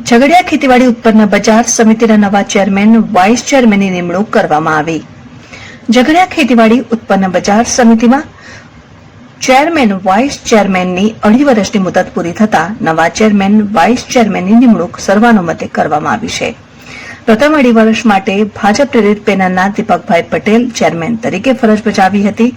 ઝઘડિયા ખેતીવાડી ઉત્પન્ન બજાર સમિતિના નવા ચેરમેન વાઇસ ચેરમેનની નિમણૂક કરવામાં આવી। ઝઘડિયા ખેતીવાડી ઉત્પન્ન બજાર સમિતિમાં ચેરમેન વાઇસ ચેરમેનની 2.5 વર્ષની મુદત પૂરી થતા નવા ચેરમેન વાઇસ ચેરમેનની નિમણૂક સર્વાનુમતે કરવામાં આવી છે। પ્રથમ 2.5 વર્ષ માટે ભાજપ પ્રેરિત પેનલના દીપકભાઈ પટેલ ચેરમેન તરીકે ફરજ બજાવી હતી,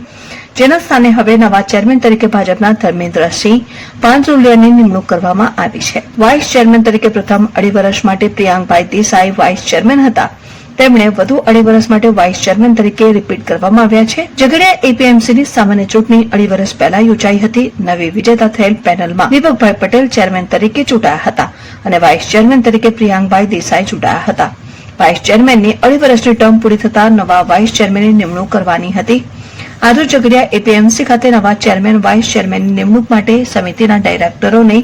જેના સ્થાને હવે નવા ચેરમેન તરીકે ભાજપના ધર્મેન્દ્રસિંહ પાંચોલિયાની નિમણૂક કરવામાં આવી છે। વાઇસ ચેરમેન તરીકે પ્રથમ 2.5 વર્ષ માટે પ્રિયાંકભાઈ દેસાઈ વાઇસ ચેરમેન હતા, તેમણે વધુ 2.5 વર્ષ માટે વાઇસ ચેરમેન તરીકે રિપીટ કરવામાં આવ્યા છે। ઝઘડિયા એપીએમસીની સામાન્ય ચૂંટણી 2.5 વર્ષ પહેલા યોજાઈ હતી। નવી વિજેતા થયેલ પેનલમાં દીપકભાઈ પટેલ ચેરમેન તરીકે ચૂંટાયા હતા અને વાઇસ ચેરમેન તરીકે પ્રિયાંકભાઈ દેસાઈ ચૂંટાયા હતા। વાઇસ ચેરમેનની 2.5 વર્ષની ટર્મ પૂરી થતા નવા વાઇસ ચેરમેનની નિમણૂક કરવાની હતી। આજે ઝઘડિયા એપીએમસી ખાતે નવા ચેરમેન વાઇસ ચેરમેનની નિમણૂક માટે સમિતિના ડાયરેક્ટરોની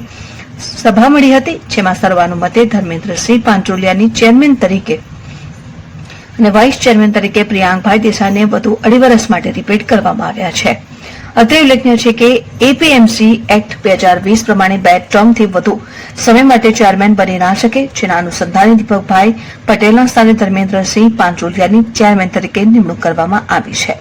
સભા મળી હતી, જેમાં સર્વાનુમતે ધર્મેન્દ્રસિંહ પાંચોલિયાની ચેરમેન તરીકે અને વાઇસ ચેરમેન તરીકે પ્રિયાંકભાઈ દેસાઈને વધુ 2.5 વર્ષ માટે રિપીટ કરવામાં આવ્યા છે। અત્રે ઉલ્લેખનીય છે કે એપીએમસી એક્ટ 2020 પ્રમાણે 2 ટર્મથી વધુ સમય માટે ચેરમેન બની ના શકે, જેના અનુસંધાને દીપકભાઈ પટેલના સ્થાને ધર્મેન્દ્રસિંહ પાંચોલિયાની ચેરમેન તરીકે નિમણૂક કરવામાં આવી છે।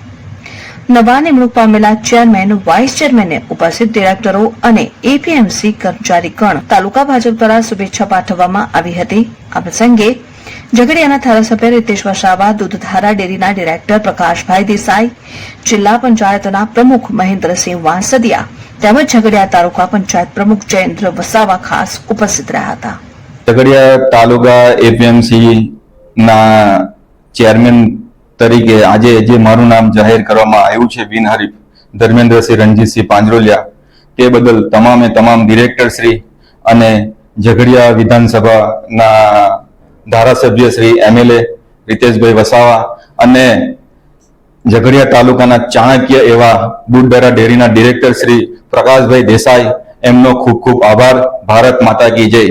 નવા નિમણૂક પામેલા ચેરમેન વાઇસ ચેરમેનને ઉપસ્થિત ડિરેક્ટરો અને એપીએમસી કર્મચારીગણ તાલુકા ભાજપ દ્વારા શુભેચ્છા પાઠવવામાં આવી હતી। આ પ્રસંગે ઝઘડિયાના ધારાસભ્ય રીતેશ વસાવા, દૂધધારા ડેરીના ડિરેક્ટર પ્રકાશભાઈ દેસાઈ, જિલ્લા પંચાયતના પ્રમુખ મહેન્દ્રસિંહ વાંસદિયા તેમજ ઝઘડિયા તાલુકા પંચાયત પ્રમુખ જયેન્દ્ર વસાવા ખાસ ઉપસ્થિત રહ્યા હતા। ઝઘડિયા તાલુકા એપીએમસી ના ચેરમેન તરીકે આજે જે મારું નામ જાહેર કરવામાં આવ્યું છે બિનહરીફ ધર્મેન્દ્રસિંહ રણજીતસિંહ પાંજરોલિયા, તે બદલ તમામ ડિરેક્ટર શ્રી અને ઝઘડિયા વિધાનસભાના ધારાસભ્ય શ્રી એમએલએ રીતેશભાઈ વસાવા અને ઝઘડિયા તાલુકાના ચાણક્ય એવા દૂધધારા ડેરીના ડિરેક્ટર શ્રી પ્રકાશભાઈ દેસાઈ, એમનો ખૂબ ખૂબ આભાર। ભારત માતા કી જય।